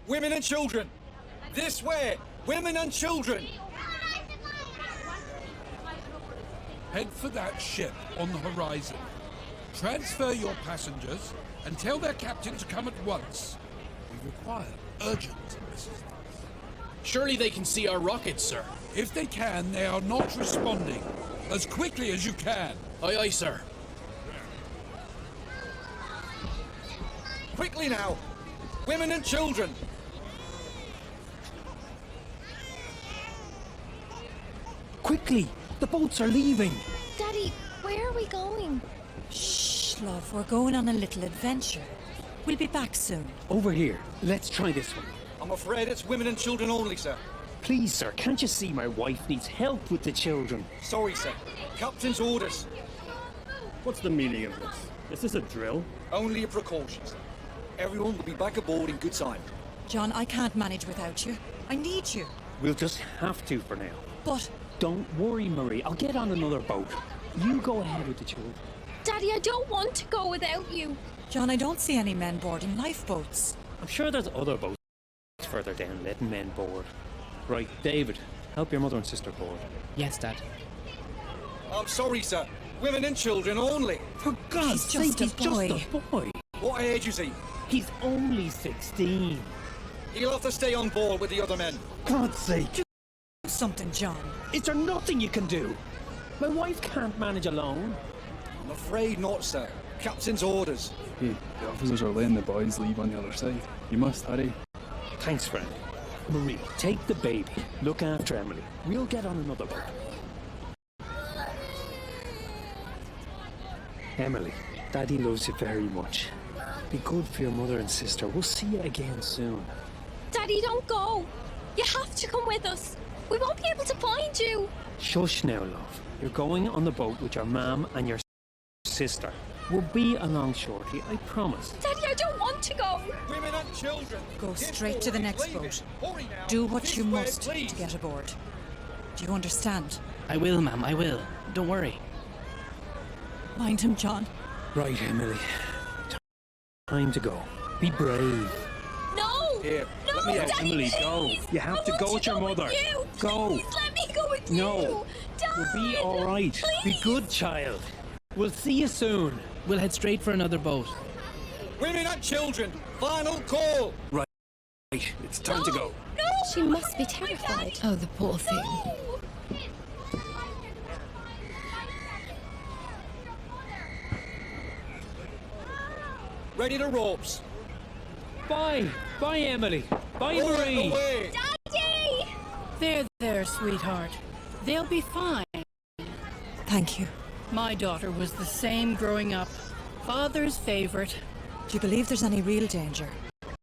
Women and children! This way! Women and children! Head for that ship on the horizon. Transfer your passengers and tell their captain to come at once. We require urgent assistance. Surely they can see our rockets, sir. If they can, they are not responding. As quickly as you can. Aye, aye, sir. Quickly now! Women and children! Quickly! The boats are leaving! Daddy, where are we going? Shh, love, we're going on a little adventure. We'll be back soon. Over here. Let's try this one. I'm afraid it's women and children only, sir. Please, sir, can't you see my wife needs help with the children? Sorry, sir. Captain's orders. What's the meaning of this? Is this a drill? Only a precaution, sir. Everyone will be back aboard in good time. John, I can't manage without you. I need you. We'll just have to for now. But Don't worry, Marie. I'll get on another boat. You go ahead with the children. Daddy, I don't want to go without you. John, I don't see any men boarding lifeboats. I'm sure there's other boats further down letting men board. Right, David, help your mother and sister board. Yes, Dad. I'm sorry, sir. Women and children only. For God's He's sake, just he's a boy. just a boy. What age is he? He's only 16. He'll have to stay on board with the other men. God's sake. Do something, John. Is there nothing you can do? My wife can't manage alone. I'm afraid not, sir. Captain's orders. Hey, the officers are letting the boys leave on the other side. You must hurry. Thanks, friend. Marie, take the baby. Look after Emily. We'll get on another boat. Emily, Daddy loves you very much. Be good for your mother and sister. We'll see you again soon. Daddy, don't go. You have to come with us. We won't be able to find you. Shush now, love. You're going on the boat with your mum and your sister. We'll be along shortly, I promise. Daddy, I don't want to go. Women and children. Go This straight boat to the is next leaving. boat. Hurry now. Do what This you way, must please. to get aboard. Do you understand? I will, ma'am, I will. Don't worry. Mind him, John. Right, Emily. Time to go. Be brave. No. Here, No, let me out. Daddy, Emily, please. go. You have I to want go with your mother. you. Go. Please let me go with No. you. Dad, We'll be all right. Please. Be good, child. We'll see you soon. We'll head straight for another boat. Women and children. Final call. Right. It's time to go. No. She must be terrified. Oh, the poor thing. Oh. Ready to ropes. Bye. Bye, Emily. Bye, Roll it Marie. away. Daddy! There, sweetheart. They'll be fine. Thank you. My daughter was the same growing up. Father's favorite. Do you believe there's any real danger?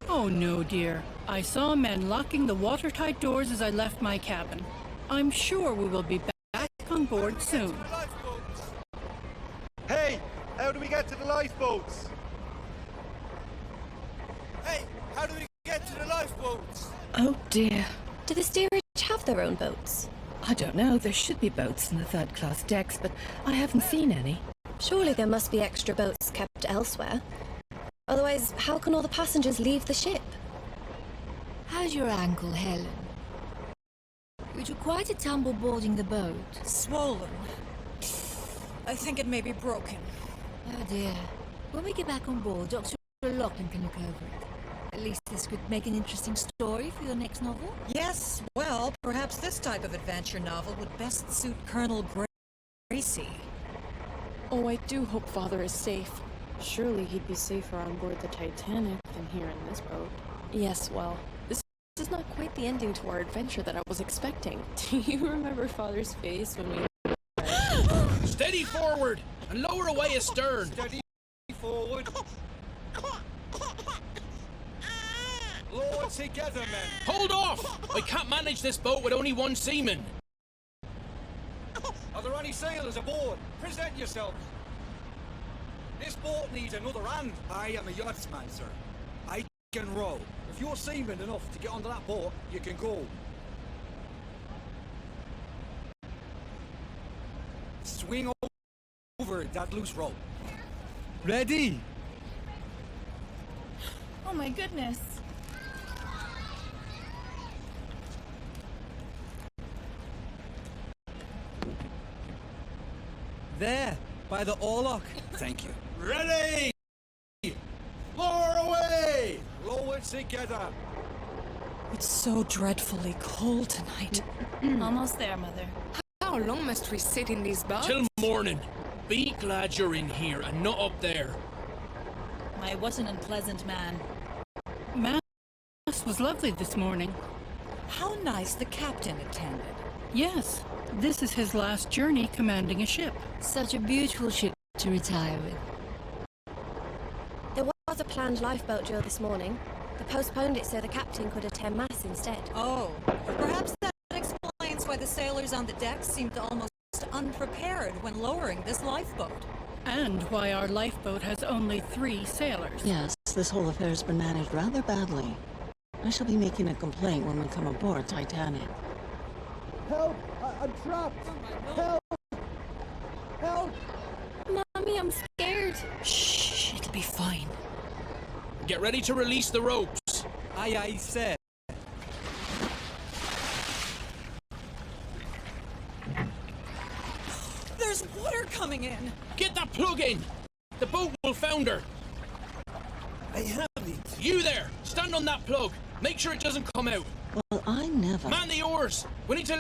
Oh no, dear. I saw men locking the watertight doors as I left my cabin. I'm sure we will be back on board soon. Hey, how do we get to the lifeboats? Hey, how do we get to the lifeboats? Oh dear. Do the steerage have their own boats? I don't know. There should be boats in the third-class decks, but I haven't seen any. Surely there must be extra boats kept elsewhere. Otherwise, how can all the passengers leave the ship? How's your ankle, Helen? You took quite a tumble boarding the boat. Swollen. I think it may be broken. Oh dear. When we get back on board, Dr. Lachlan can look over it. At least this could make an interesting story for your next novel. Yes, well, perhaps this type of adventure novel would best suit Colonel Gracie. Oh, I do hope Father is safe. Surely he'd be safer on board the Titanic than here in this boat. Yes, well, this is not quite the ending to our adventure that I was expecting. Do you remember Father's face when we... Steady forward and lower away astern. Steady forward. Lower together, men. Hold off! I can't manage this boat with only one seaman. Are there any sailors aboard? Present yourselves. This boat needs another hand. I am a yachtsman, sir. I can row. If you're seaman enough to get onto that boat, you can go. Swing over that loose rope. Ready? Oh my goodness. There, by the oarlock. Thank you. Ready! Lower away! Lower together. It's so dreadfully cold tonight. Almost there, Mother. How long must we sit in these boats? Till morning. Be glad you're in here and not up there. I wasn't unpleasant, man. Mass was lovely this morning. How nice the captain attended. Yes, this is his last journey commanding a ship. Such a beautiful ship to retire with. There was a planned lifeboat drill this morning. They postponed it so the captain could attend mass instead. Oh, perhaps that explains why the sailors on the deck seemed almost unprepared when lowering this lifeboat. And why our lifeboat has only 3 sailors. Yes, this whole affair has been managed rather badly. I shall be making a complaint when we come aboard Titanic. Help! I'm trapped! Help! Help! Mommy, I'm scared. Shh, it'll be fine. Get ready to release the ropes. Aye, aye, sir. There's water coming in. Get that plug in. The boat will founder. I have it. You there, stand on that plug. Make sure it doesn't come out. Well, I never... Man the oars. We need to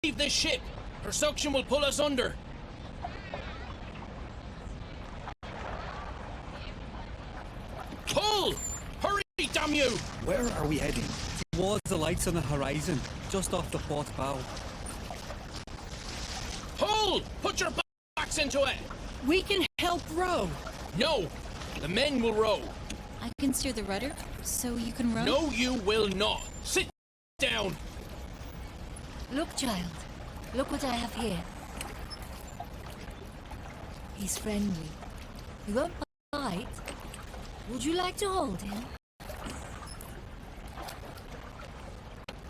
leave this ship. Her suction will pull us under. Pull! Hurry, damn you! Where are we heading? Towards the lights on the horizon, just off the port bow. Pull! Put your backs into it! We can help row. No! The men will row. I can steer the rudder, so you can row? No, you will not. Sit down. Look, child. Look what I have here. He's friendly. He won't bite. Would you like to hold him?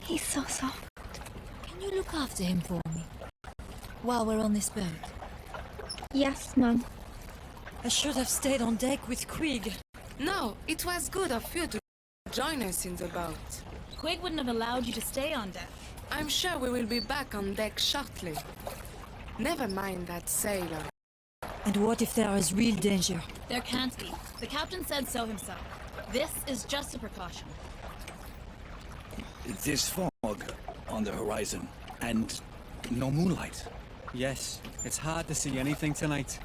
He's so soft. Can you look after him for me? While we're on this boat. Yes, Mum. I should have stayed on deck with Quig. No, it was good of you to join us in the boat. Quig wouldn't have allowed you to stay on deck. I'm sure we will be back on deck shortly. Never mind that sailor. And what if there is real danger? There can't be. The captain said so himself. This is just a precaution. This fog on the horizon, and no moonlight. Yes, it's hard to see anything tonight.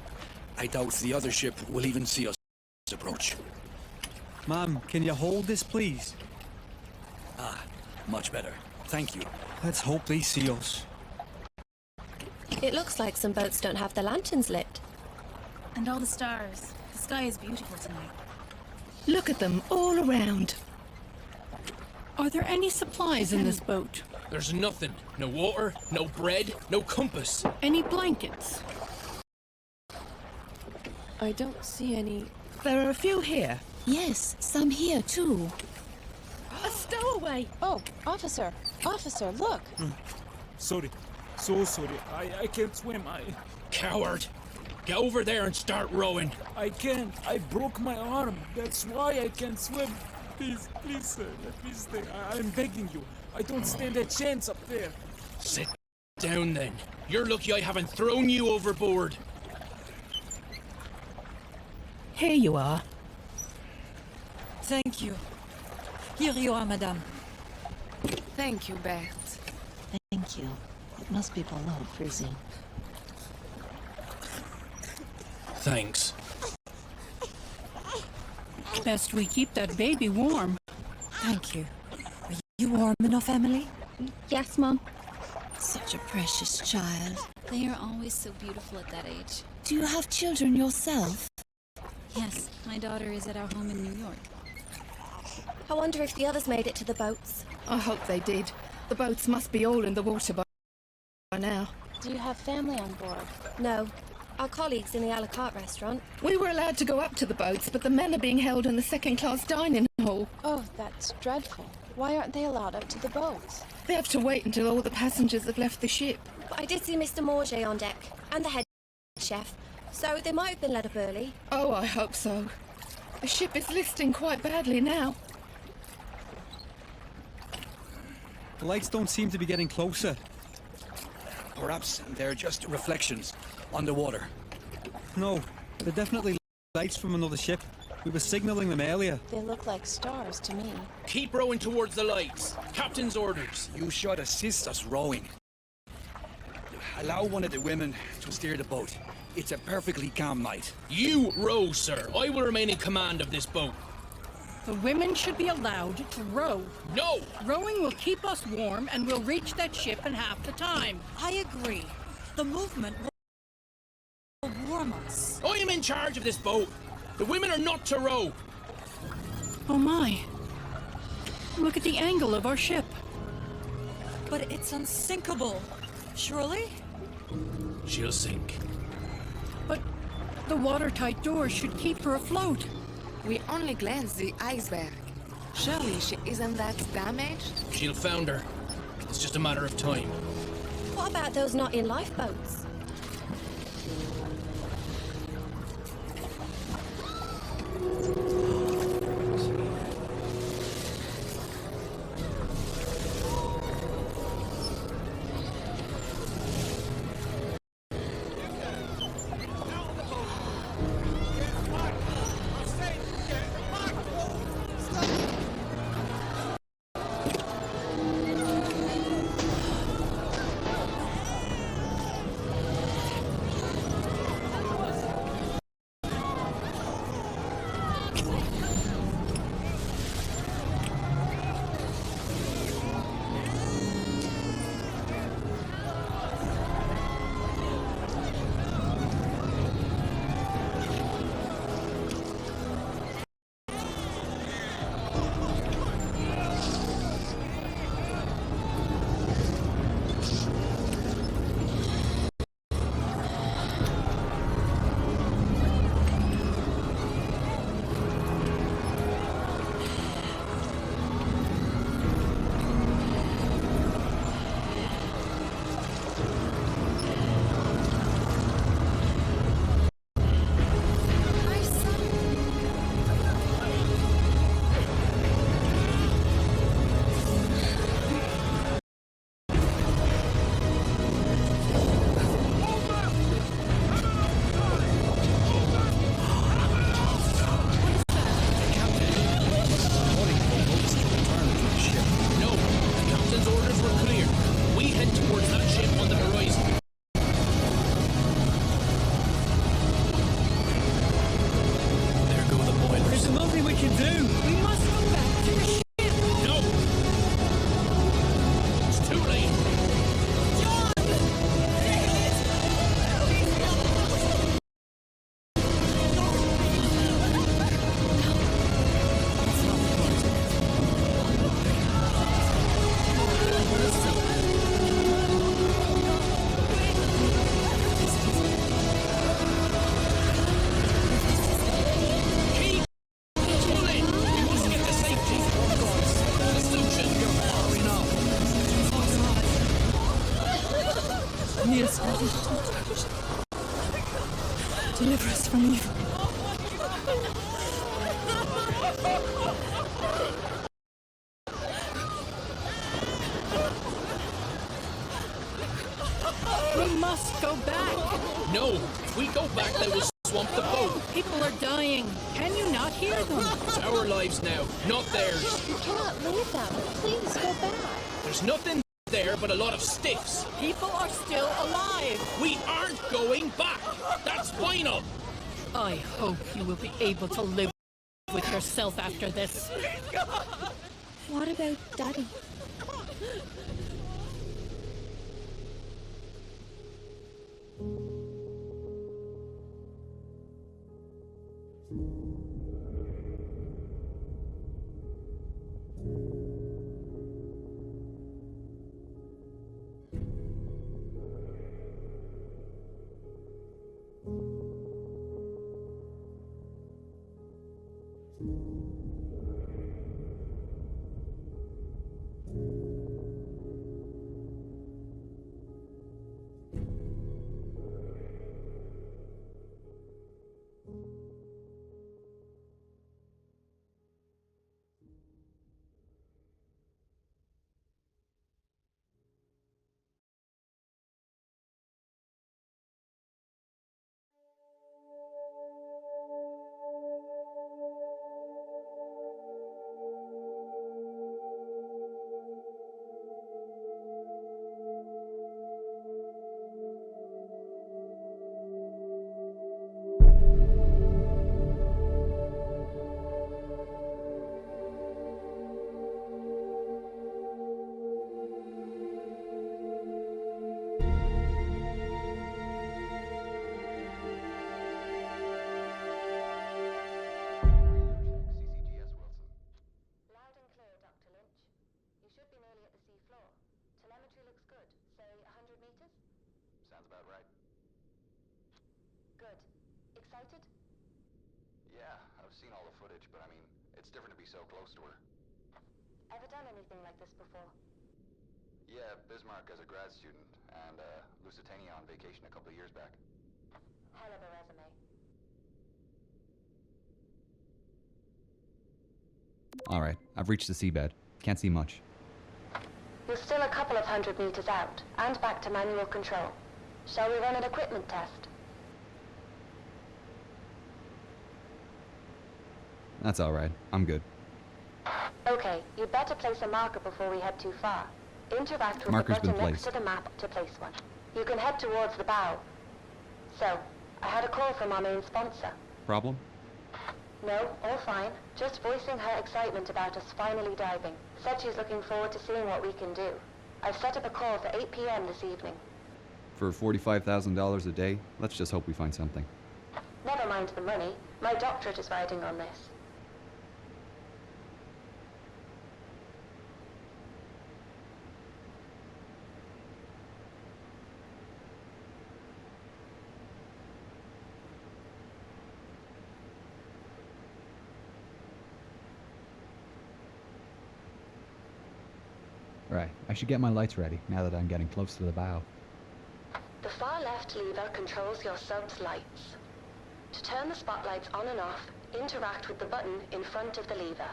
I doubt the other ship will even see us approach. Ma'am, can you hold this, please? Ah, much better. Thank you. Let's hope they see us. It looks like some boats don't have their lanterns lit. And all the stars. The sky is beautiful tonight. Look at them all around. Are there any supplies in this boat? There's nothing. No water, no bread, no compass. Any blankets? I don't see any... There are a few here. Yes, some here too. A stowaway! Oh, officer! Officer, look! Sorry. So sorry. I can't swim. Coward! Get over there and start rowing. I can't. I broke my arm. That's why I can't swim. Please, sir. Let me stay. I'm begging you. I don't stand a chance up there. Sit down then. You're lucky I haven't thrown you overboard. Here you are. Thank you. Here you are, madame. Thank you, Bert. Thank you. It must be below freezing. Thanks. Best we keep that baby warm. Thank you. Are you warm enough, Emily? Yes, Mum. Such a precious child. They are always so beautiful at that age. Do you have children yourself? Yes, my daughter is at our home in New York. I wonder if the others made it to the boats. I hope they did. The boats must be all in the water by now. Do you have family on board? No. Our colleagues in the a la carte restaurant. We were allowed to go up to the boats, but the men are being held in the second-class dining hall. Oh, that's dreadful. Why aren't they allowed up to the boats? They have to wait until all the passengers have left the ship. But I did see Mr. Morget on deck, and the head chef, so they might have been let up early. Oh, I hope so. The ship is listing quite badly now. The lights don't seem to be getting closer. Perhaps they're just reflections underwater. No, they're definitely lights from another ship. We were signaling them earlier. They look like stars to me. Keep rowing towards the lights. Captain's orders. You should assist us rowing. Allow one of the women to steer the boat. It's a perfectly calm night. You row, sir. I will remain in command of this boat. The women should be allowed to row. No! Rowing will keep us warm and we'll reach that ship in half the time. I agree. The movement will warm us. I am in charge of this boat. The women are not to row. Oh my. Look at the angle of our ship. But it's unsinkable. Surely? She'll sink. But the watertight doors should keep her afloat. We only glanced the iceberg. Surely she isn't that damaged? She'll founder. It's just a matter of time. What about those not in lifeboats? Deliver us from evil. We must go back. No, if we go back, they will swamp the boat. People are dying. Can you not hear them? It's our lives now, not theirs. You cannot leave them. Please go back. There's nothing there but a lot of stiffs. People are still alive. We aren't going back. That's final. I hope you will be able to live with yourself after this. What about Daddy? about right. Good. Excited? Yeah, I've seen all the footage, but I mean, it's different to be so close to her. Ever done anything like this before? Yeah, Bismarck as a grad student, and Lusitania on vacation a couple of years back. Hell of a resume. Alright, I've reached the seabed. Can't see much. You're still a couple of 100 meters out, and back to manual control. Shall we run an equipment test? That's alright. I'm good. Okay, you'd better place a marker before we head too far. Interact with Marker's the been button next placed. to the map to place one. You can head towards the bow. So, I had a call from our main sponsor. Problem? No, all fine. Just voicing her excitement about us finally diving. Said she's looking forward to seeing what we can do. I've set up a call for 8 p.m. this evening. For $45,000 a day, let's just hope we find something. Never mind the money. My doctorate is riding on this. Right, I should get my lights ready, now that I'm getting close to the bow. The far left lever controls your sub's lights. To turn the spotlights on and off, interact with the button in front of the lever.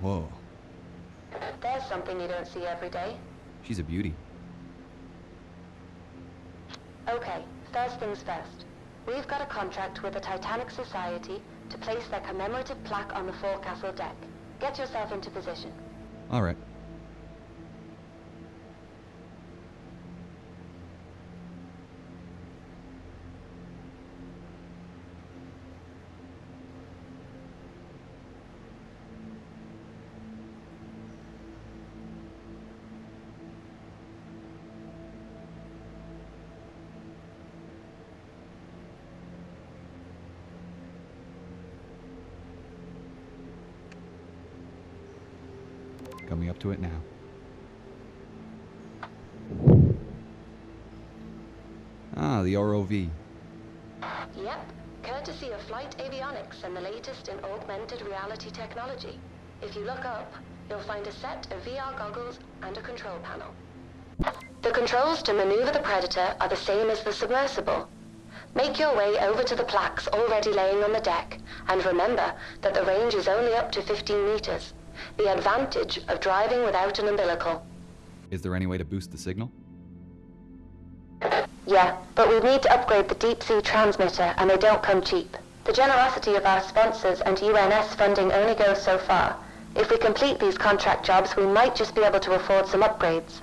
Whoa, There's something you don't see every day. she's a beauty. Okay, first things first. We've got a contract with the Titanic Society to place their commemorative plaque on the forecastle deck. Get yourself into position. Alright. Coming up to it now. Ah, the ROV. Yep, courtesy of Flight Avionics and the latest in augmented reality technology. If you look up, you'll find a set of VR goggles and a control panel. The controls to maneuver the Predator are the same as the submersible. Make your way over to the plaques already laying on the deck, and remember that the range is only up to 15 meters. The advantage of driving without an umbilical. Is there any way to boost the signal? Yeah, but we need to upgrade the deep-sea transmitter, and they don't come cheap. The generosity of our sponsors and UNS funding only goes so far. If we complete these contract jobs, we might just be able to afford some upgrades.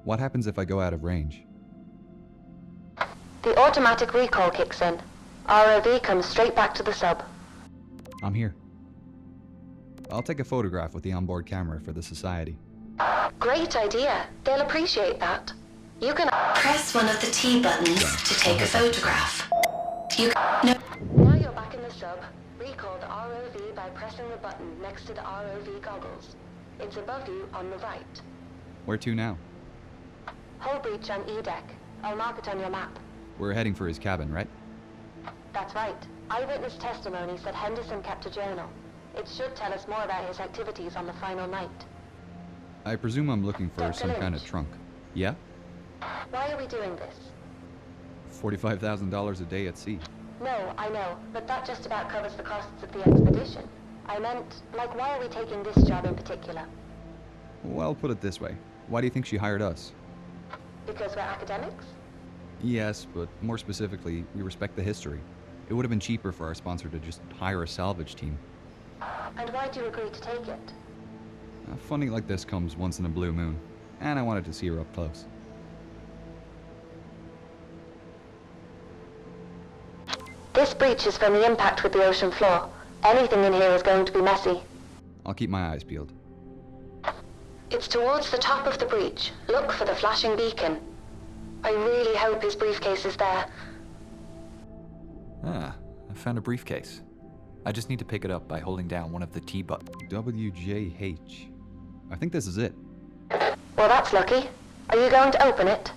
What happens if I go out of range? The automatic recall kicks in. ROV comes straight back to the sub. I'm here. I'll take a photograph with the onboard camera for the Society. Great idea. They'll appreciate that. You can press one of the T buttons to take a photograph. Now you're back in the sub. Recall the ROV by pressing the button next to the ROV goggles. It's above you on the right. Where to now? Hull breach on E-deck. I'll mark it on your map. We're heading for his cabin, right? That's right. Eyewitness testimony said Henderson kept a journal. It should tell us more about his activities on the final night. I presume I'm looking for some kind of trunk. Yeah? Why are we doing this? $45,000 a day at sea. No, I know, but that just about covers the costs of the expedition. I meant, like, why are we taking this job in particular? Well, put it this way. Why do you think she hired us? Because we're academics? Yes, but more specifically, we respect the history. It would have been cheaper for our sponsor to just hire a salvage team. And why'd you agree to take it? Funding like this comes once in a blue moon, and I wanted to see her up close. This breach is from the impact with the ocean floor. Anything in here is going to be messy. I'll keep my eyes peeled. It's towards the top of the breach. Look for the flashing beacon. I really hope his briefcase is there. Ah, I found a briefcase. I just need to pick it up by holding down one of the T buttons. WJH. I think this is it. Well, that's lucky. Are you going to open it?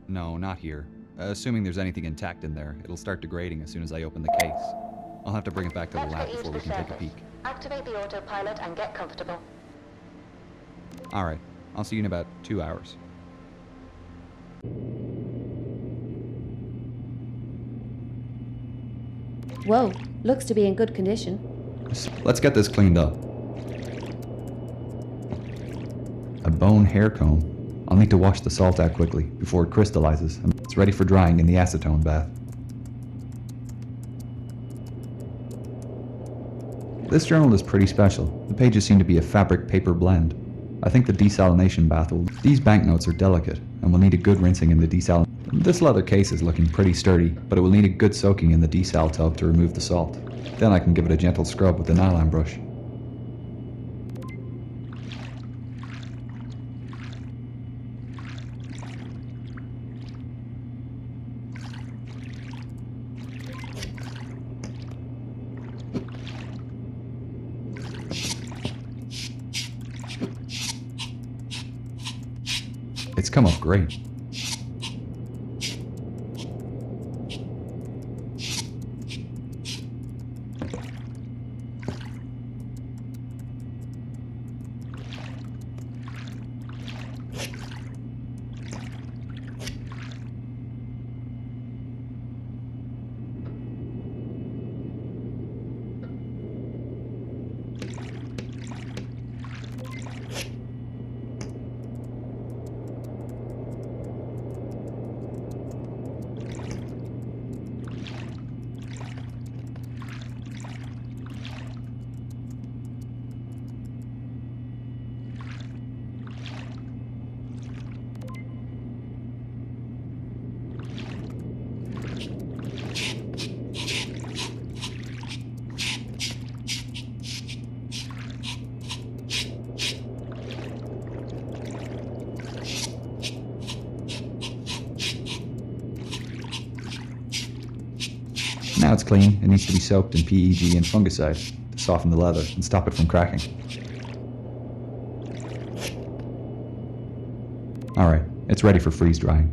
No, not here. Assuming there's anything intact in there, it'll start degrading as soon as I open the case. I'll have to bring it back to the lab before we can take a peek. Activate the autopilot and get comfortable. Alright, I'll see you in about 2 hours. Whoa, looks to be in good condition. Let's get this cleaned up. A bone hair comb. I'll need to wash the salt out quickly before it crystallizes and it's ready for drying in the acetone bath. This journal is pretty special. The pages seem to be a fabric paper blend. I think the desalination bath will... These banknotes are delicate and will need a good rinsing in the desal... This leather case is looking pretty sturdy, but it will need a good soaking in the desal tub to remove the salt. Then I can give it a gentle scrub with the nylon brush. It's come up great. Now it's clean, it needs to be soaked in PEG and fungicide to soften the leather and stop it from cracking. Alright, it's ready for freeze drying.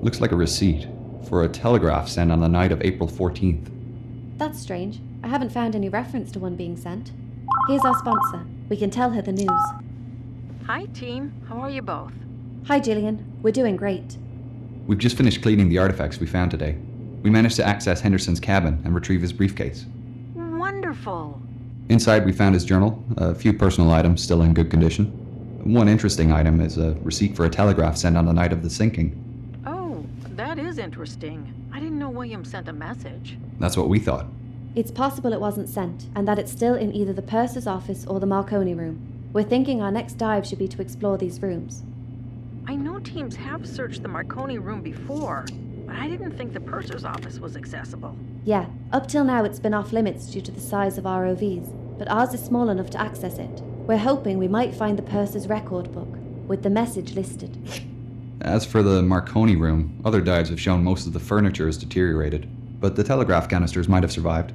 Looks like a receipt for a telegraph sent on the night of April 14th. That's strange. I haven't found any reference to one being sent. Here's our sponsor. We can tell her the news. Hi, team. How are you both? Hi, Gillian. We're doing great. We've just finished cleaning the artifacts we found today. We managed to access Henderson's cabin and retrieve his briefcase. Wonderful. Inside we found his journal, a few personal items still in good condition. One interesting item is a receipt for a telegraph sent on the night of the sinking. Oh, that is interesting. I didn't know William sent a message. That's what we thought. It's possible it wasn't sent, and that it's still in either the purser's office or the Marconi room. We're thinking our next dive should be to explore these rooms. I know teams have searched the Marconi room before, but I didn't think the purser's office was accessible. Yeah, up till now it's been off limits due to the size of ROVs, but ours is small enough to access it. We're hoping we might find the purser's record book, with the message listed. As for the Marconi room, other dives have shown most of the furniture is deteriorated, but the telegraph canisters might have survived.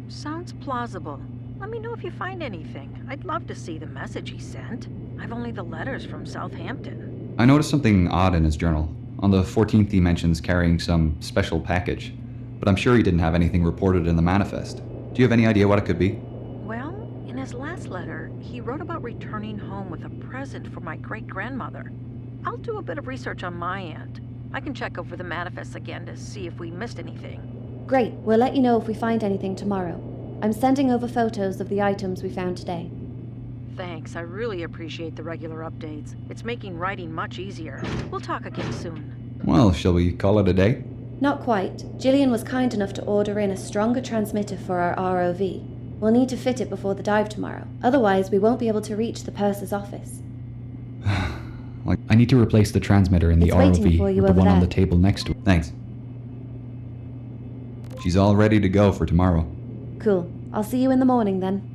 Sounds plausible. Let me know if you find anything. I'd love to see the message he sent. I've only the letters from Southampton. I noticed something odd in his journal. On the 14th he mentions carrying some special package, but I'm sure he didn't have anything reported in the manifest. Do you have any idea what it could be? Well, in his last letter, he wrote about returning home with a present for my great-grandmother. I'll do a bit of research on my end. I can check over the manifests again to see if we missed anything. Great, we'll let you know if we find anything tomorrow. I'm sending over photos of the items we found today. Thanks, I really appreciate the regular updates. It's making writing much easier. We'll talk again soon. Well, shall we call it a day? Not quite. Gillian was kind enough to order in a stronger transmitter for our ROV. We'll need to fit it before the dive tomorrow. Otherwise, we won't be able to reach the purser's office. I need to replace the transmitter in the It's waiting ROV for you with the over one on there. the table next to it. Thanks. She's all ready to go for tomorrow. Cool. I'll see you in the morning then.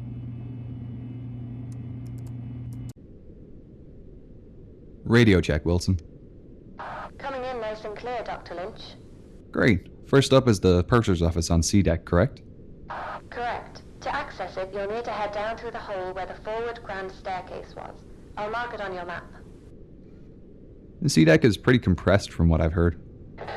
Radio check, Wilson. Coming in nice and clear, Dr. Lynch. Great. First up is the purser's office on C deck, correct? Correct. To access it, you'll need to head down through the hole where the forward grand staircase was. I'll mark it on your map. The C deck is pretty compressed from what I've heard.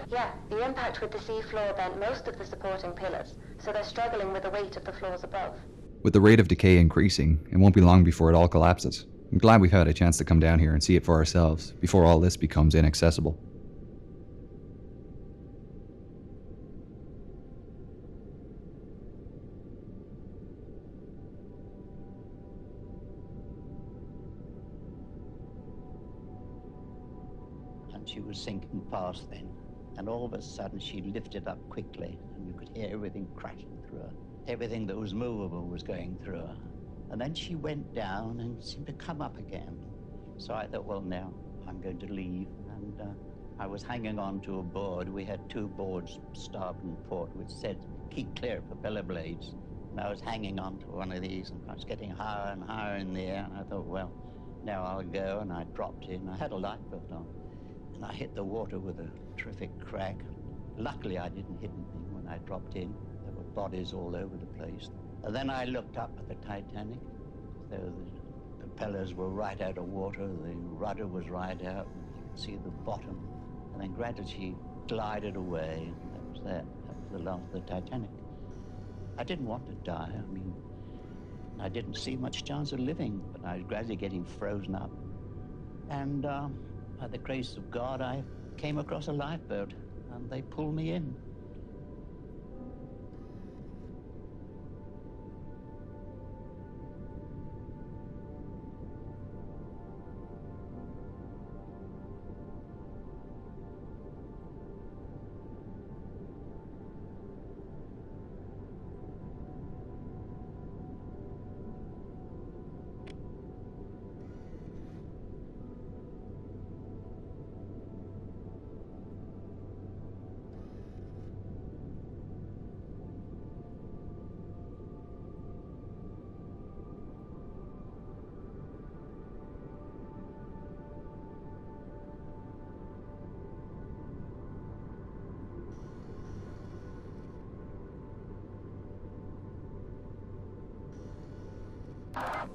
Yeah, the impact with the sea floor bent most of the supporting pillars, so they're struggling with the weight of the floors above. With the rate of decay increasing, it won't be long before it all collapses. I'm glad we've had a chance to come down here and see it for ourselves, before all this becomes inaccessible. And she was sinking fast then. And all of a sudden she lifted up quickly, and you could hear everything crashing through her. Everything that was movable was going through her. And then she went down and seemed to come up again. So I thought, well, now I'm going to leave. And I was hanging on to a board. We had two boards, starboard and port, which said, keep clear of propeller blades. And I was hanging on to one of these, and I was getting higher and higher in the air. And I thought, well, now I'll go. And I dropped in. I had a lifeboat on. And I hit the water with a terrific crack. Luckily, I didn't hit anything when I dropped in. There were bodies all over the place. And then I looked up at the Titanic. So the propellers were right out of water. The rudder was right out. You could see the bottom. And then gradually she glided away. And that was that. That was the last of the Titanic. I didn't want to die. I mean, I didn't see much chance of living. But I was gradually getting frozen up. And by the grace of God, I came across a lifeboat, and they pulled me in.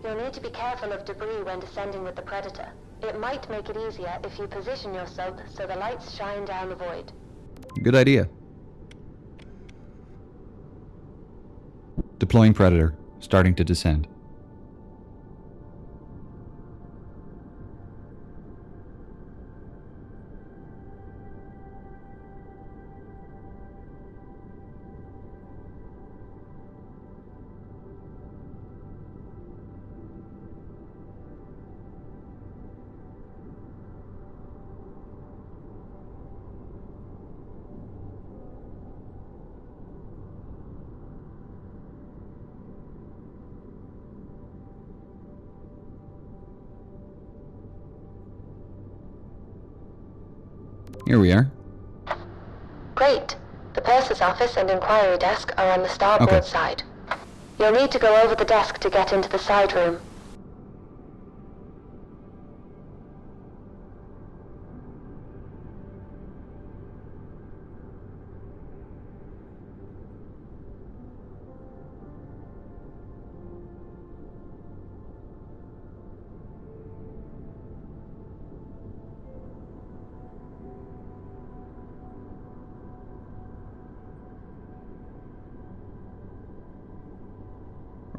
You'll need to be careful of debris when descending with the Predator. It might make it easier if you position your sub so the lights shine down the void. Good idea. Deploying Predator. starting to descend. Here we are. Great. The purser's office and inquiry desk are on the starboard side. You'll need to go over the desk to get into the side room.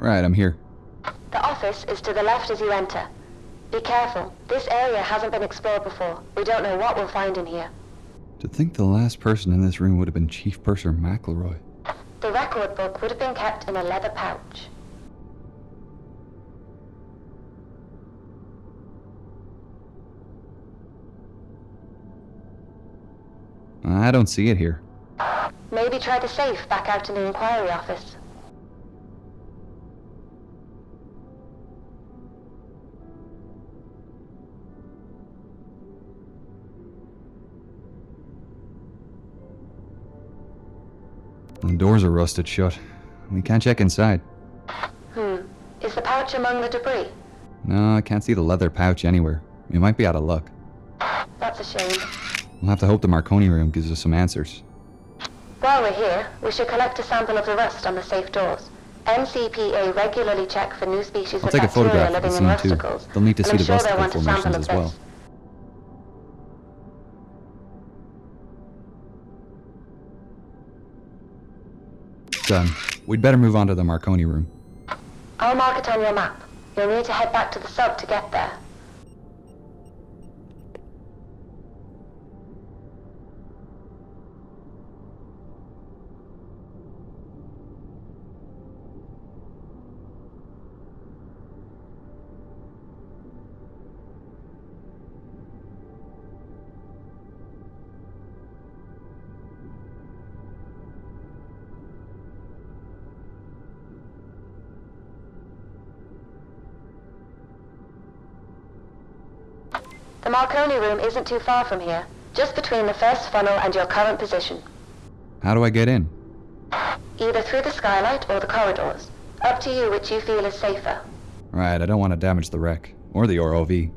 Right, I'm here. The office is to the left as you enter. Be careful. This area hasn't been explored before. We don't know what we'll find in here. To think the last person in this room would have been Chief Purser McElroy. The record book would have been kept in a leather pouch. I don't see it here. Maybe try the safe back out in the inquiry office. The doors are rusted shut. We can't check inside. Is the pouch among the debris? No, I can't see the leather pouch anywhere. We might be out of luck. That's a shame. We'll have to hope the Marconi room gives us some answers. While we're here, we should collect a sample of the rust on the safe doors. MCPA regularly check for new species I'll of take a bacteria photograph of the living in scene too. rusticles. They'll need to see I'm the sure they'll rusticle want a formations sample as of well. this. Done. We'd better move on to the Marconi room. I'll mark it on your map. You'll need to head back to the sub to get there. The Marconi room isn't too far from here, just between the first funnel and your current position. How do I get in? Either through the skylight or the corridors. Up to you which you feel is safer. Right, I don't want to damage the wreck. Or the ROV.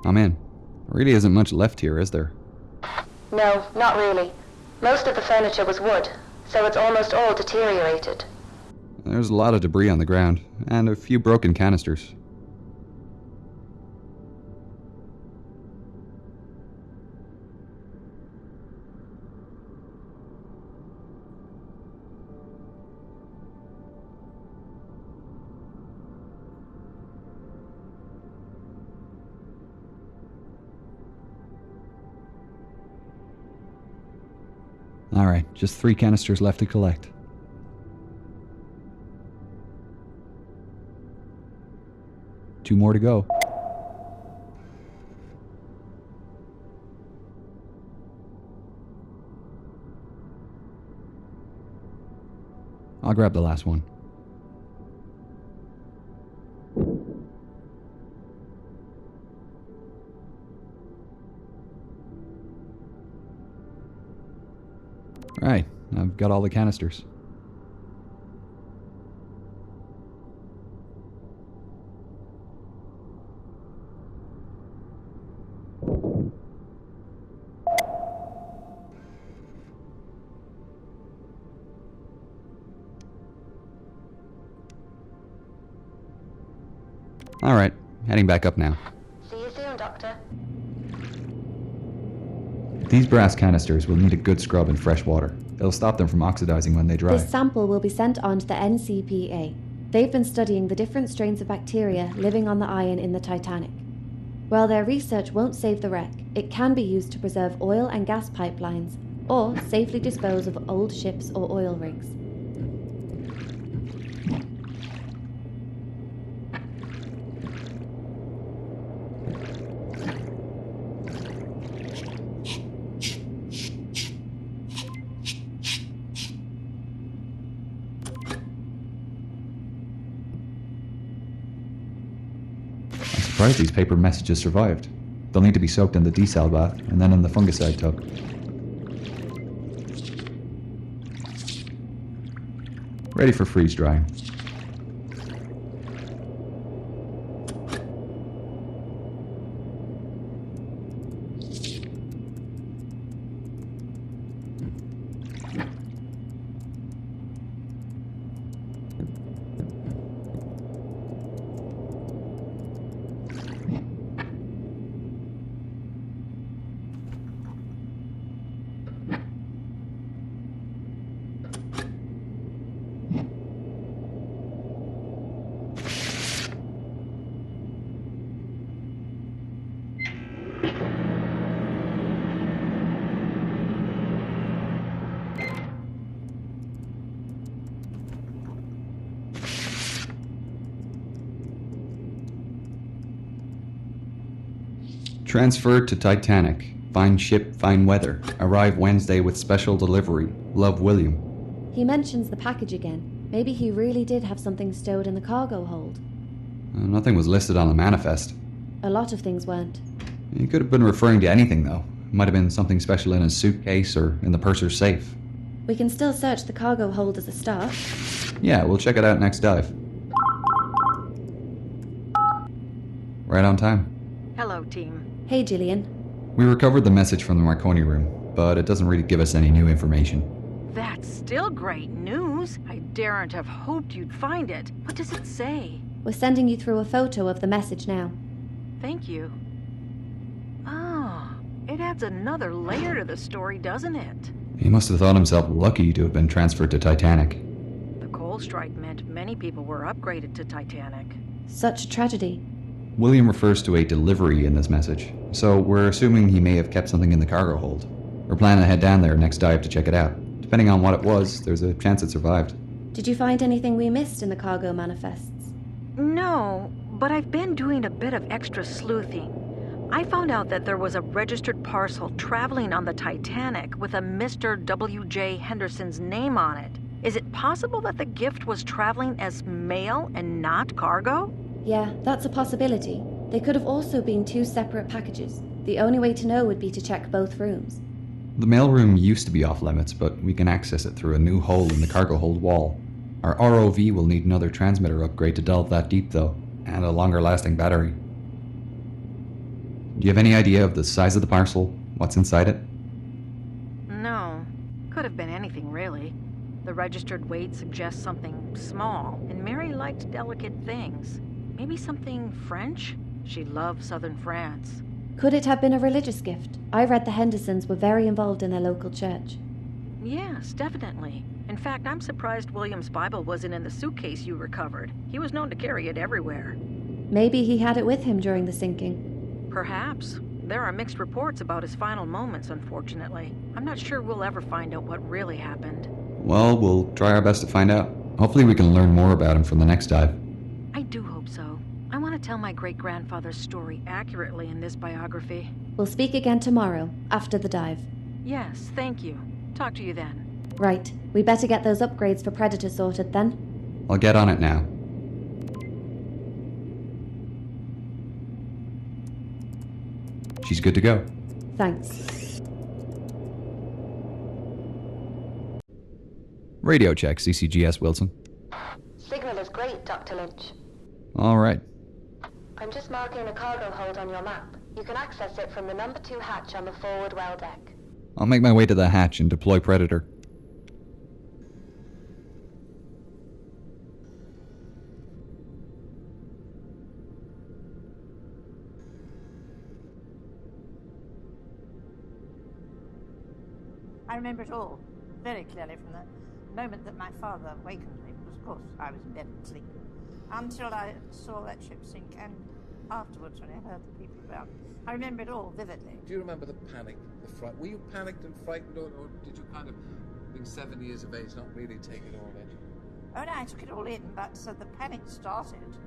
I'm in. There really isn't much left here, is there? No, not really. Most of the furniture was wood, so it's almost all deteriorated. There's a lot of debris on the ground, and a few broken canisters. Alright, just 3 canisters left to collect. Two more to go. I'll grab the last one. Right, I've got all the canisters. Alright, heading back up now. See you soon, Doctor. These brass canisters will need a good scrub in fresh water. It'll stop them from oxidizing when they dry. This sample will be sent on to the NCPA. They've been studying the different strains of bacteria living on the iron in the Titanic. While their research won't save the wreck, it can be used to preserve oil and gas pipelines, or safely dispose of old ships or oil rigs. I'm surprised these paper messages survived. They'll need to be soaked in the desal bath and then in the fungicide tub. Ready for freeze drying. Transferred to Titanic. Fine ship, fine weather. Arrive Wednesday with special delivery. Love, William. He mentions the package again. Maybe he really did have something stowed in the cargo hold. Nothing was listed on the manifest. A lot of things weren't. He could have been referring to anything, though. Might have been something special in his suitcase or in the purser's safe. We can still search the cargo hold as a start. Yeah, we'll check it out next dive. Right on time. Hello, team. Hey, Gillian. We recovered the message from the Marconi room, but it doesn't really give us any new information. That's still great news. I daren't have hoped you'd find it. What does it say? We're sending you through a photo of the message now. Thank you. Oh, it adds another layer to the story, doesn't it? He must have thought himself lucky to have been transferred to Titanic. The coal strike meant many people were upgraded to Titanic. Such a tragedy. William refers to a delivery in this message, so we're assuming he may have kept something in the cargo hold. We're planning to head down there next dive to check it out. Depending on what it was, there's a chance it survived. Did you find anything we missed in the cargo manifests? No, but I've been doing a bit of extra sleuthing. I found out that there was a registered parcel traveling on the Titanic with a Mr. W.J. Henderson's name on it. Is it possible that the gift was traveling as mail and not cargo? Yeah, that's a possibility. They could have also been two separate packages. The only way to know would be to check both rooms. The mailroom used to be off limits, but we can access it through a new hole in the cargo hold wall. Our ROV will need another transmitter upgrade to delve that deep, though, and a longer lasting battery. Do you have any idea of the size of the parcel? What's inside it? No. Could have been anything, really. The registered weight suggests something small, and Mary liked delicate things. Maybe something French? She loved southern France. Could it have been a religious gift? I read the Hendersons were very involved in their local church. Yes, definitely. In fact, I'm surprised William's Bible wasn't in the suitcase you recovered. He was known to carry it everywhere. Maybe he had it with him during the sinking. Perhaps. There are mixed reports about his final moments, unfortunately. I'm not sure we'll ever find out what really happened. Well, we'll try our best to find out. Hopefully we can learn more about him from the next dive. I do hope so. I want to tell my great-grandfather's story accurately in this biography. We'll speak again tomorrow, after the dive. Yes, thank you. Talk to you then. Right. We better get those upgrades for Predator sorted then. I'll get on it now. She's good to go. Thanks. Radio check, CCGS Wilson. Signal is great, Dr. Lynch. Alright. I'm just marking the cargo hold on your map. You can access it from the number 2 hatch on the forward well deck. I'll make my way to the hatch and deploy Predator. I remember it all, very clearly from the moment that my father wakened me, because of course I was in bed asleep, until I saw that ship sink, and afterwards when I heard the people around. I remember it all vividly. Do you remember the panic, the fright? Were you panicked and frightened, or did you kind of, being 7 years of age, not really take it all in? Oh no, I took it all in, but the panic started,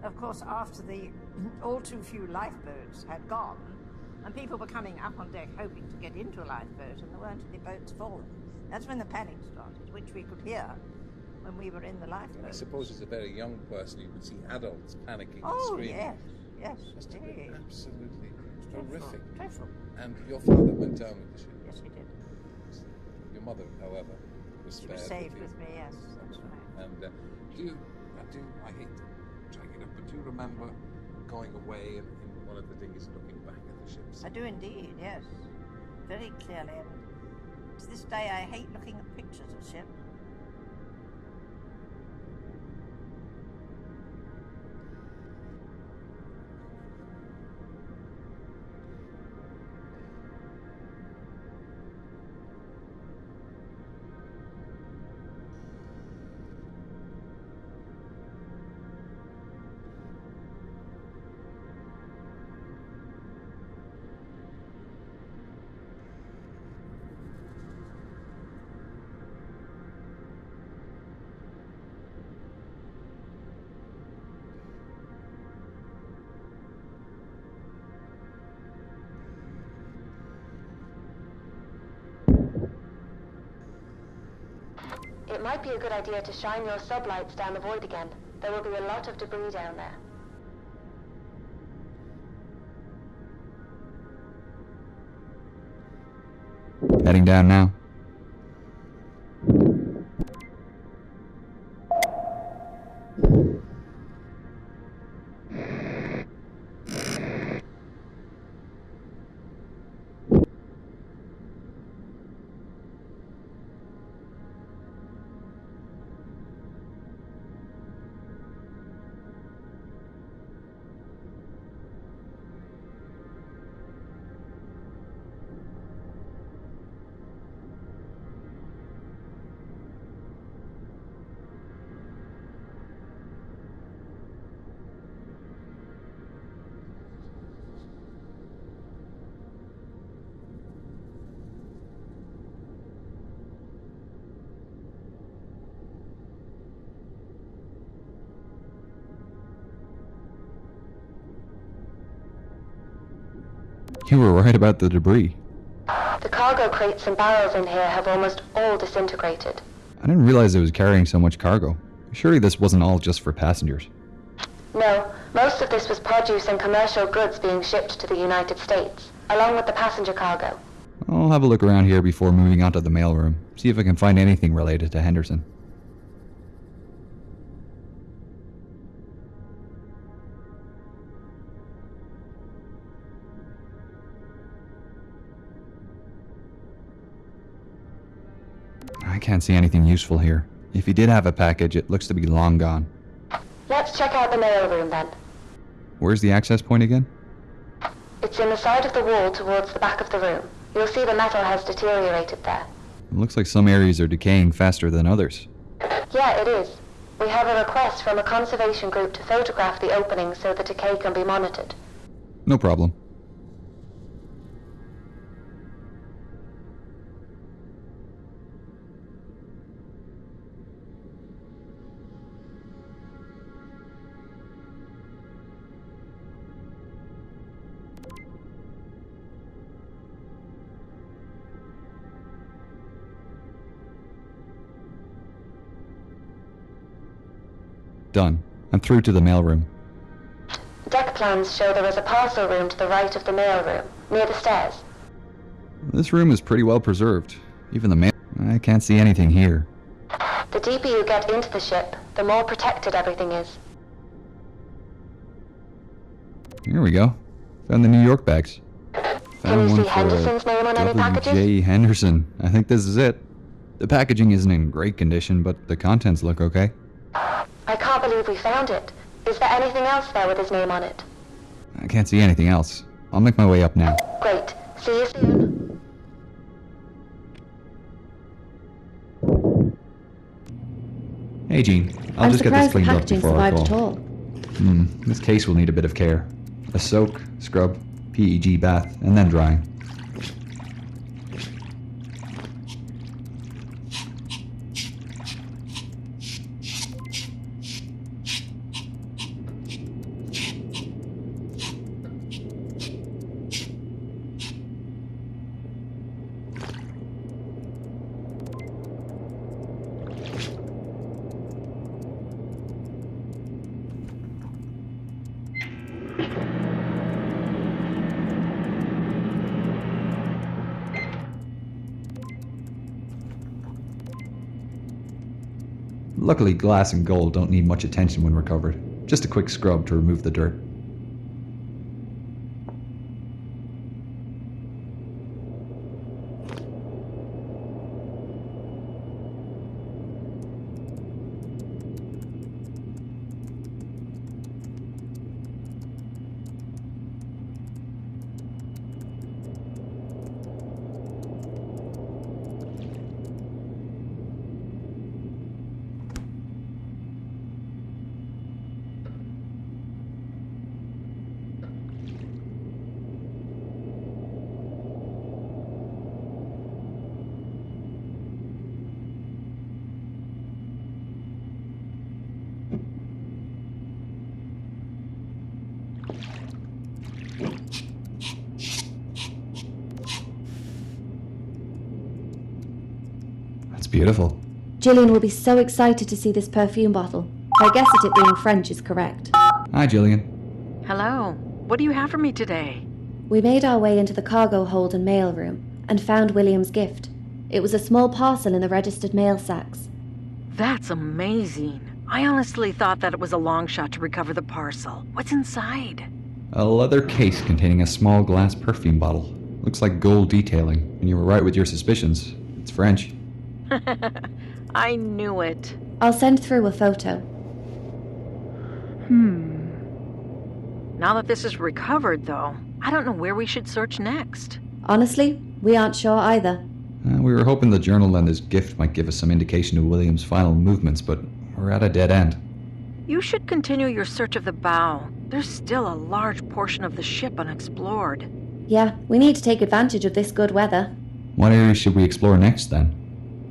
of course, after the all too few lifeboats had gone, and people were coming up on deck hoping to get into a lifeboat, and there weren't any boats for them. That's when the panic started, which we could hear when we were in the lifeboat. I suppose as a very young person, you could see adults panicking and Oh, screaming. yes, Must have been absolutely horrific. Dreadful. And your father went down with the ship? Yes, he did. Your mother, however, was She spared. was saved with me, yes, that's right. And I hate to drag it up, but do you remember going away in one of the dinghies looking back at the ships? I do indeed, yes. Very clearly, and to this day I hate looking at pictures of ships. It might be a good idea to shine your sublights down the void again. There will be a lot of debris down there. Heading down now. You were right about the debris. The cargo crates and barrels in here have almost all disintegrated. I didn't realize it was carrying so much cargo. Surely this wasn't all just for passengers. No, most of this was produce and commercial goods being shipped to the United States, along with the passenger cargo. I'll have a look around here before moving on to the mailroom. See if I can find anything related to Henderson. I can't see anything useful here. If he did have a package, it looks to be long gone. Let's check out the mail room then. Where's the access point again? It's in the side of the wall towards the back of the room. You'll see the metal has deteriorated there. It looks like some areas are decaying faster than others. Yeah, it is. We have a request from a conservation group to photograph the opening so the decay can be monitored. No problem. Done. I'm through to the mailroom. Deck plans show there is a parcel room to the right of the mail room, near the stairs. This room is pretty well preserved. Even the mail... I can't see anything here. The deeper you get into the ship, the more protected everything is. Here we go. Found the New York bags. Can you Found see one for Henderson's name on any packages? W.J. Henderson. I think this is it. The packaging isn't in great condition, but the contents look okay. I can't believe we found it. Is there anything else there with his name on it? I can't see anything else. I'll make my way up now. Great. See you soon. Hey, Jean. I'll I'm just get this surprised the cleaned up packaging before I survived call. at all. This case will need a bit of care. A soak, scrub, PEG bath, and then drying. Luckily, glass and gold don't need much attention when recovered. Just a quick scrub to remove the dirt. That's beautiful. Gillian will be so excited to see this perfume bottle. I guess it being French is correct. Hi, Gillian. Hello. What do you have for me today? We made our way into the cargo hold and mail room and found William's gift. It was a small parcel in the registered mail sacks. That's amazing. I honestly thought that it was a long shot to recover the parcel. What's inside? A leather case containing a small glass perfume bottle. Looks like gold detailing, and you were right with your suspicions. It's French. I knew it. I'll send through a photo. Now that this is recovered, though, I don't know where we should search next. Honestly, we aren't sure either. We were hoping the journal and his gift might give us some indication of William's final movements, but we're at a dead end. You should continue your search of the bow. There's still a large portion of the ship unexplored. Yeah, we need to take advantage of this good weather. What areas should we explore next, then?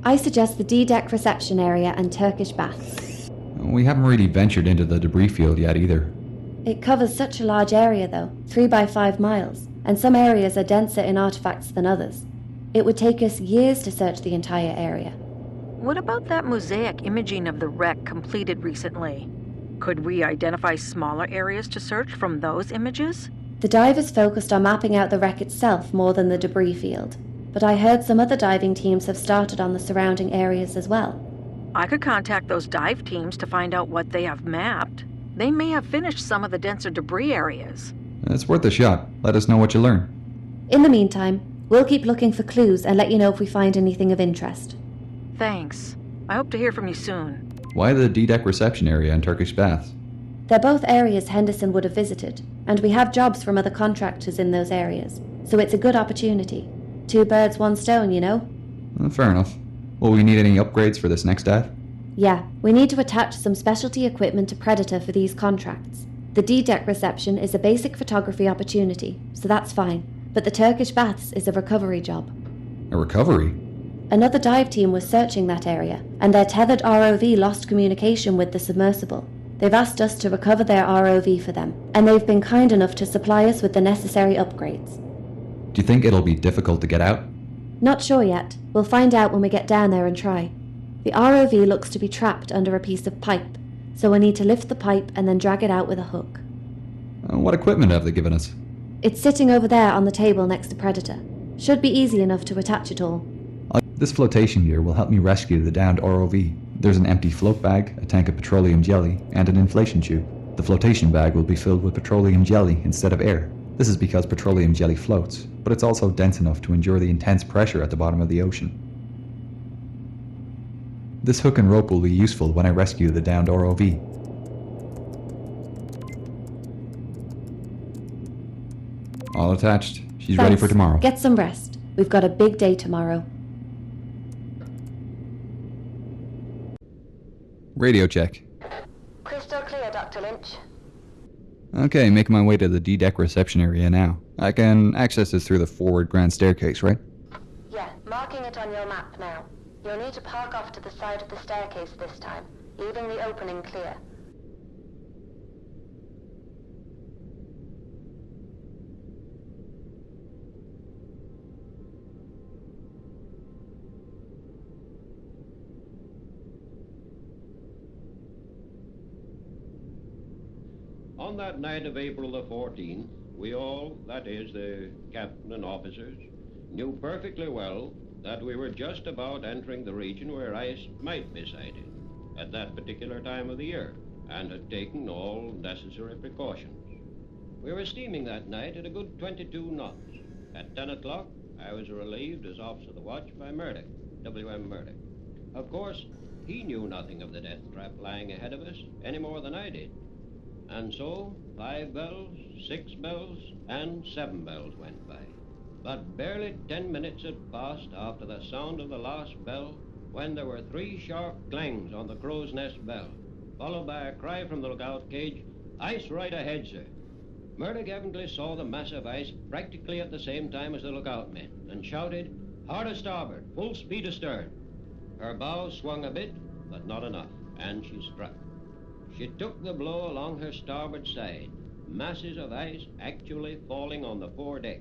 I suggest the D-deck reception area and Turkish baths. We haven't really ventured into the debris field yet, either. It covers such a large area, though, 3 by 5 miles, and some areas are denser in artifacts than others. It would take us years to search the entire area. What about that mosaic imaging of the wreck completed recently? Could we identify smaller areas to search from those images? The divers focused on mapping out the wreck itself more than the debris field, but I heard some other diving teams have started on the surrounding areas as well. I could contact those dive teams to find out what they have mapped. They may have finished some of the denser debris areas. It's worth a shot. Let us know what you learn. In the meantime, we'll keep looking for clues and let you know if we find anything of interest. Thanks. I hope to hear from you soon. Why the D-deck reception area and Turkish baths? They're both areas Henderson would have visited, and we have jobs from other contractors in those areas, so it's a good opportunity. 2 birds, 1 stone, you know? Fair enough. Will we need any upgrades for this next dive? Yeah, we need to attach some specialty equipment to Predator for these contracts. The D-deck reception is a basic photography opportunity, so that's fine, but the Turkish baths is a recovery job. A recovery? Another dive team was searching that area, and their tethered ROV lost communication with the submersible. They've asked us to recover their ROV for them, and they've been kind enough to supply us with the necessary upgrades. Do you think it'll be difficult to get out? Not sure yet. We'll find out when we get down there and try. The ROV looks to be trapped under a piece of pipe, so we'll need to lift the pipe and then drag it out with a hook. What equipment have they given us? It's sitting over there on the table next to Predator. Should be easy enough to attach it all. This flotation gear will help me rescue the downed ROV. There's an empty float bag, a tank of petroleum jelly, and an inflation tube. The flotation bag will be filled with petroleum jelly instead of air. This is because petroleum jelly floats, but it's also dense enough to endure the intense pressure at the bottom of the ocean. This hook and rope will be useful when I rescue the downed ROV. All attached. She's ready for tomorrow. Get some rest. We've got a big day tomorrow. Radio check. Crystal clear, Dr. Lynch. Okay, making my way to the D-deck reception area now. I can access this through the forward grand staircase, right? Yeah, marking it on your map now. You'll need to park off to the side of the staircase this time, leaving the opening clear. On that night of April the 14th, we all, that is, the captain and officers, knew perfectly well that we were just about entering the region where ice might be sighted at that particular time of the year, and had taken all necessary precautions. We were steaming that night at a good 22 knots. At 10 o'clock, I was relieved as officer of the watch by Murdoch, W.M. Murdoch. Of course, he knew nothing of the death trap lying ahead of us any more than I did. And so, 5 bells, 6 bells, and 7 bells went by. But barely 10 minutes had passed after the sound of the last bell when there were 3 sharp clangs on the crow's nest bell, followed by a cry from the lookout cage, "Ice right ahead, sir." Murdoch evidently saw the mass of ice practically at the same time as the lookout men, and shouted, "Hard a starboard, full speed astern." Her bow swung a bit, but not enough, and she struck. She took the blow along her starboard side, masses of ice actually falling on the foredeck.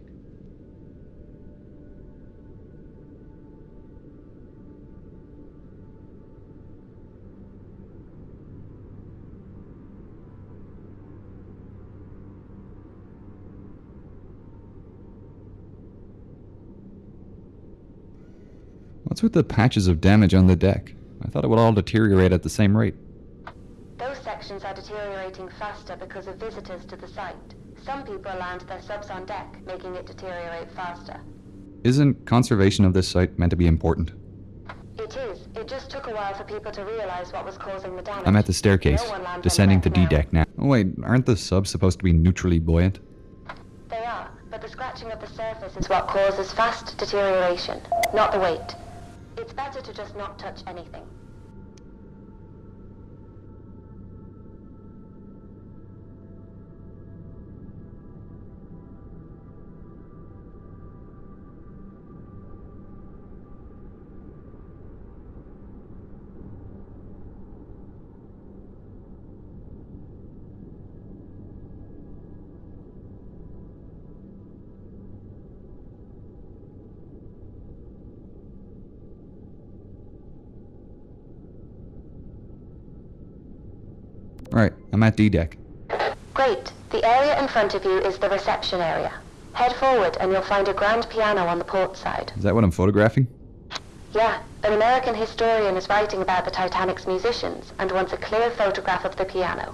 What's with the patches of damage on the deck? I thought it would all deteriorate at the same rate. Those sections are deteriorating faster because of visitors to the site. Some people land their subs on deck, making it deteriorate faster. Isn't conservation of this site meant to be important? It is. It just took a while for people to realize what was causing the damage. I'm at the staircase, No one lands on descending to deck now. D-deck now. Oh wait, aren't the subs supposed to be neutrally buoyant? They are, but the scratching of the surface is what causes fast deterioration, not the weight. It's better to just not touch anything. Right, I'm at D-deck. Great. The area in front of you is the reception area. Head forward and you'll find a grand piano on the port side. Is that what I'm photographing? Yeah, an American historian is writing about the Titanic's musicians and wants a clear photograph of the piano.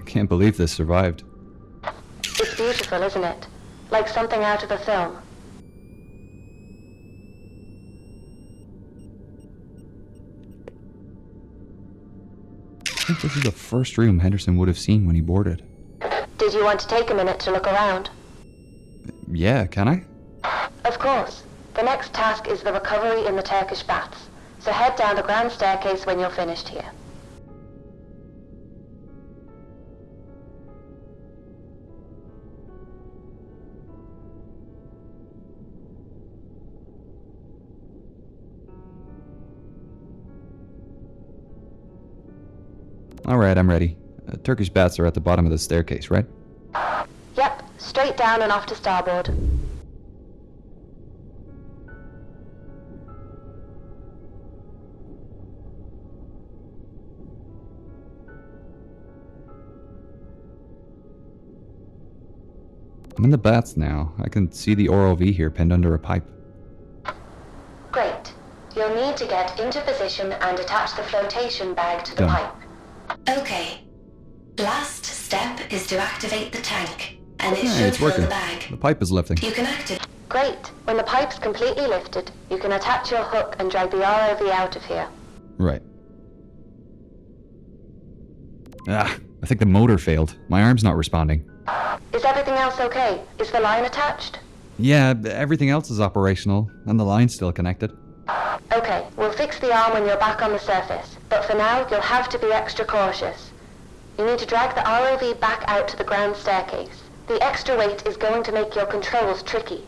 Can't believe this survived. It's beautiful, isn't it? Like something out of a film. I think this is the first room Henderson would have seen when he boarded. Did you want to take a minute to look around? Yeah, can I? Of course. The next task is the recovery in the Turkish baths. So head down the grand staircase when you're finished here. Alright, I'm ready. Turkish baths are at the bottom of the staircase, right? Yep, straight down and off to starboard. I'm in the baths now. I can see the ROV here pinned under a pipe. Great. You'll need to get into position and attach the flotation bag to the Done. pipe. Okay. Last step is to activate the tank, and it Hey, should it's fill working. the bag. The pipe is lifting. You can activate. Great. When the pipe's completely lifted, you can attach your hook and drag the ROV out of here. Right. Ah, I think the motor failed. My arm's not responding. Is everything else okay? Is the line attached? Yeah, everything else is operational, and the line's still connected. Okay, we'll fix the arm when you're back on the surface, but for now, you'll have to be extra cautious. You need to drag the ROV back out to the ground staircase. The extra weight is going to make your controls tricky.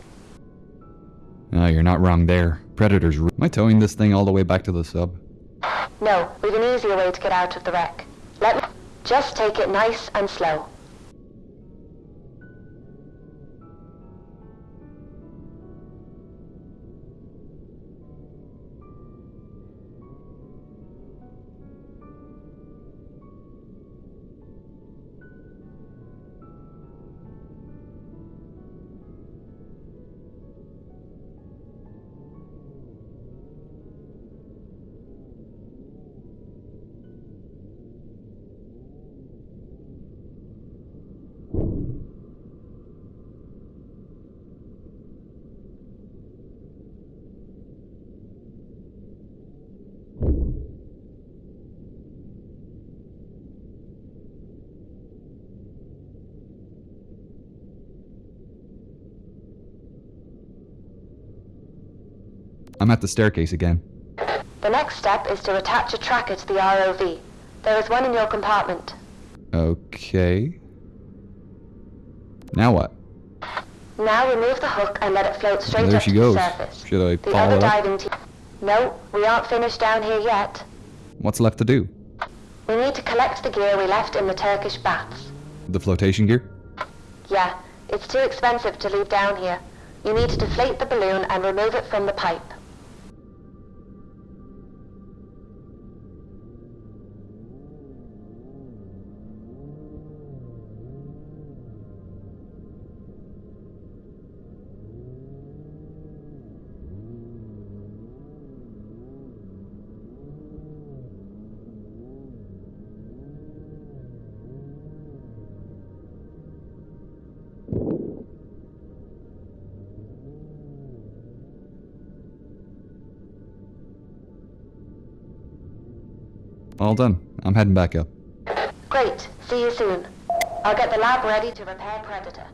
Ah, you're not wrong there. Predators. Am I towing this thing all the way back to the sub? No, we've an easier way to get out of the wreck. Let me... Just take it nice and slow. I'm at the staircase again. The next step is to attach a tracker to the ROV. There is one in your compartment. Okay. Now what? Now remove the hook and let it float straight There up she to goes. the surface. Should I The follow other it up? diving team... No, we aren't finished down here yet. What's left to do? We need to collect the gear we left in the Turkish baths. The flotation gear? Yeah, it's too expensive to leave down here. You need to deflate the balloon and remove it from the pipe. All done. I'm heading back up. Great, see you soon. I'll get the lab ready to repair Predator.